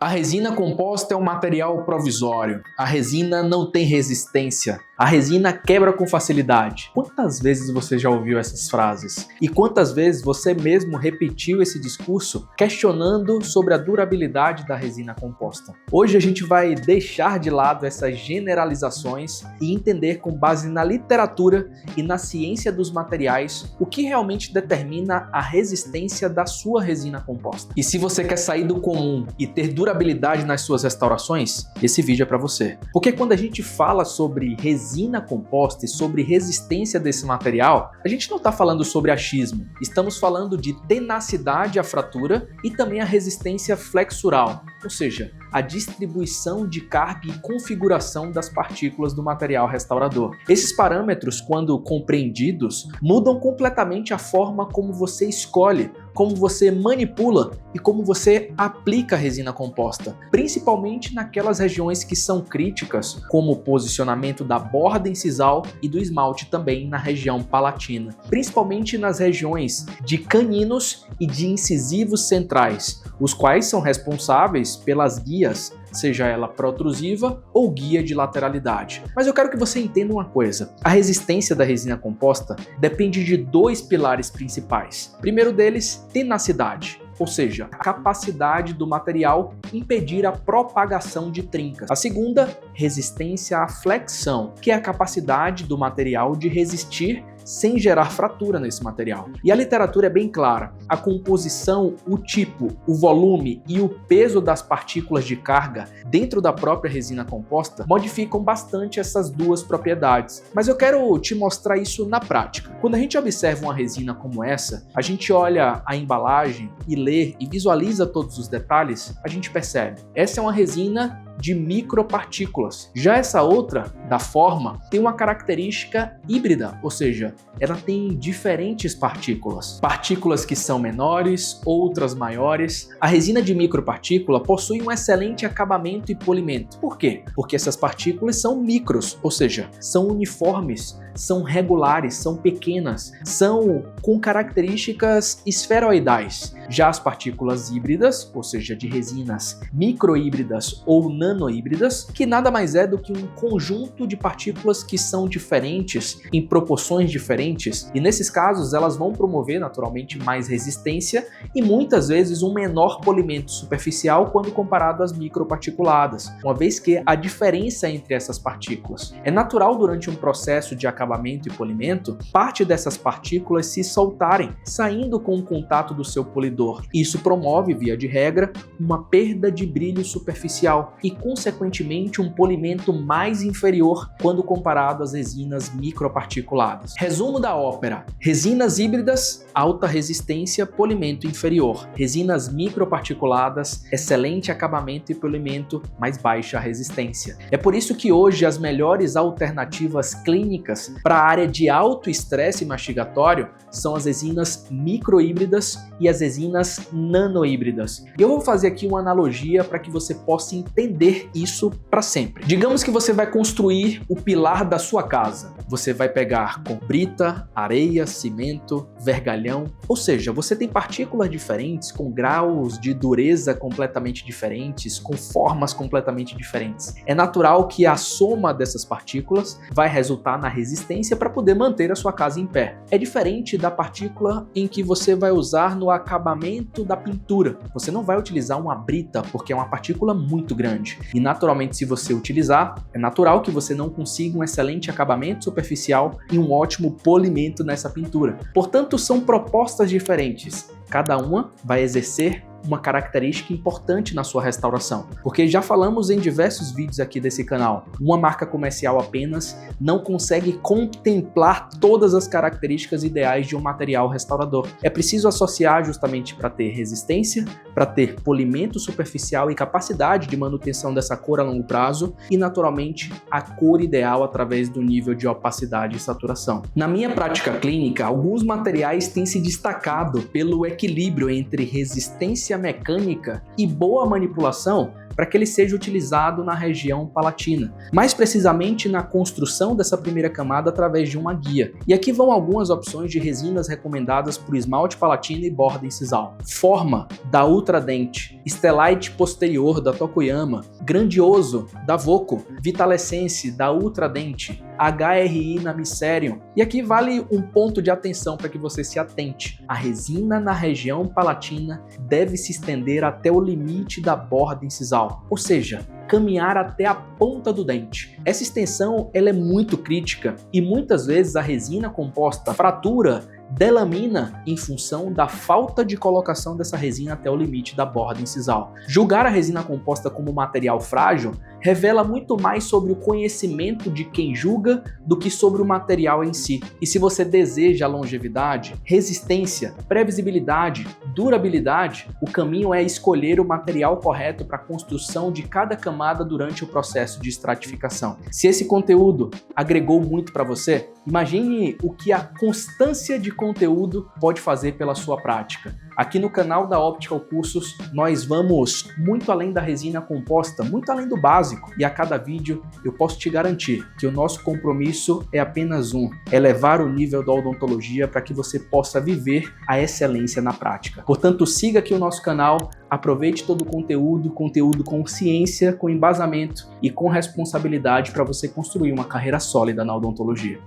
A resina composta é um material provisório. A resina não tem resistência. A resina quebra com facilidade. Quantas vezes você já ouviu essas frases? E quantas vezes você mesmo repetiu esse discurso questionando sobre a durabilidade da resina composta? Hoje a gente vai deixar de lado essas generalizações e entender com base na literatura e na ciência dos materiais o que realmente determina a resistência da sua resina composta. E se você quer sair do comum e ter durabilidade nas suas restaurações, esse vídeo é para você. Porque quando a gente fala sobre resina composta e sobre resistência desse material, a gente não está falando sobre achismo. Estamos falando de tenacidade à fratura e também a resistência flexural, ou seja, a distribuição de carga e configuração das partículas do material restaurador. Esses parâmetros, quando compreendidos, mudam completamente a forma como você escolhe, como você manipula e como você aplica a resina composta, principalmente naquelas regiões que são críticas, como o posicionamento da borda incisal e do esmalte também na região palatina, principalmente nas regiões de caninos e de incisivos centrais, os quais são responsáveis pelas guias, seja ela protrusiva ou guia de lateralidade. Mas eu quero que você entenda uma coisa. A resistência da resina composta depende de dois pilares principais. O primeiro deles, tenacidade, ou seja, a capacidade do material impedir a propagação de trincas. A segunda, resistência à flexão, que é a capacidade do material de resistir sem gerar fratura nesse material. E a literatura é bem clara. A composição, o tipo, o volume e o peso das partículas de carga dentro da própria resina composta modificam bastante essas duas propriedades. Mas eu quero te mostrar isso na prática. Quando a gente observa uma resina como essa, a gente olha a embalagem e lê e visualiza todos os detalhes, a gente percebe. Essa é uma resina de micropartículas. Já essa outra, da forma, tem uma característica híbrida, ou seja, ela tem diferentes partículas. Partículas que são menores, outras maiores. A resina de micropartícula possui um excelente acabamento e polimento. Por quê? Porque essas partículas são micros, ou seja, são uniformes, são regulares, são pequenas, são com características esferoidais. Já as partículas híbridas, ou seja, de resinas microhíbridas ou nanohíbridas, que nada mais é do que um conjunto de partículas que são diferentes, em proporções diferentes, e nesses casos elas vão promover naturalmente mais resistência e muitas vezes um menor polimento superficial quando comparado às microparticuladas, uma vez que a diferença entre essas partículas é natural durante um processo de acabamento e polimento, parte dessas partículas se soltarem, saindo com o contato do seu polidor. Isso promove, via de regra, uma perda de brilho superficial e, consequentemente, um polimento mais inferior quando comparado às resinas microparticuladas. Resumo da ópera: resinas híbridas, alta resistência, polimento inferior. Resinas microparticuladas, excelente acabamento e polimento, mais baixa resistência. É por isso que hoje as melhores alternativas clínicas para a área de alto estresse mastigatório são as resinas microhíbridas e as resinas nanohíbridas. Eu vou fazer aqui uma analogia para que você possa entender isso para sempre. Digamos que você vai construir o pilar da sua casa. Você vai pegar com brita, areia, cimento, vergalhão, ou seja, você tem partículas diferentes, com graus de dureza completamente diferentes, com formas completamente diferentes. É natural que a soma dessas partículas vai resultar na resistência para poder manter a sua casa em pé. É diferente da partícula em que você vai usar no acabamento da pintura. Você não vai utilizar uma brita porque é uma partícula muito grande. E naturalmente, se você utilizar, é natural que você não consiga um excelente acabamento superficial e um ótimo polimento nessa pintura. Portanto, são propostas diferentes. Cada uma vai exercer uma característica importante na sua restauração, porque já falamos em diversos vídeos aqui desse canal, uma marca comercial apenas não consegue contemplar todas as características ideais de um material restaurador. É preciso associar justamente para ter resistência, para ter polimento superficial e capacidade de manutenção dessa cor a longo prazo e, naturalmente, a cor ideal através do nível de opacidade e saturação. Na minha prática clínica, alguns materiais têm se destacado pelo equilíbrio entre resistência mecânica e boa manipulação para que ele seja utilizado na região palatina, mais precisamente na construção dessa primeira camada através de uma guia. E aqui vão algumas opções de resinas recomendadas para o esmalte palatino e borda incisal. Forma da Ultradent, Stellite posterior da Tokuyama, Grandioso da Voco, Vitalescence da Ultradent, HRI na Misserion. E aqui vale um ponto de atenção para que você se atente. A resina na região palatina deve se estender até o limite da borda incisal, ou seja, caminhar até a ponta do dente. Essa extensão ela é muito crítica e muitas vezes a resina composta fratura, delamina em função da falta de colocação dessa resina até o limite da borda incisal. Julgar a resina composta como material frágil revela muito mais sobre o conhecimento de quem julga do que sobre o material em si. E se você deseja longevidade, resistência, previsibilidade, durabilidade, o caminho é escolher o material correto para a construção de cada camada durante o processo de estratificação. Se esse conteúdo agregou muito para você, imagine o que a constância de conteúdo pode fazer pela sua prática. Aqui no canal da Optical Cursos, nós vamos muito além da resina composta, muito além do básico. E a cada vídeo eu posso te garantir que o nosso compromisso é apenas um: elevar o nível da odontologia para que você possa viver a excelência na prática. Portanto, siga aqui o nosso canal, aproveite todo o conteúdo com ciência, com embasamento e com responsabilidade para você construir uma carreira sólida na odontologia.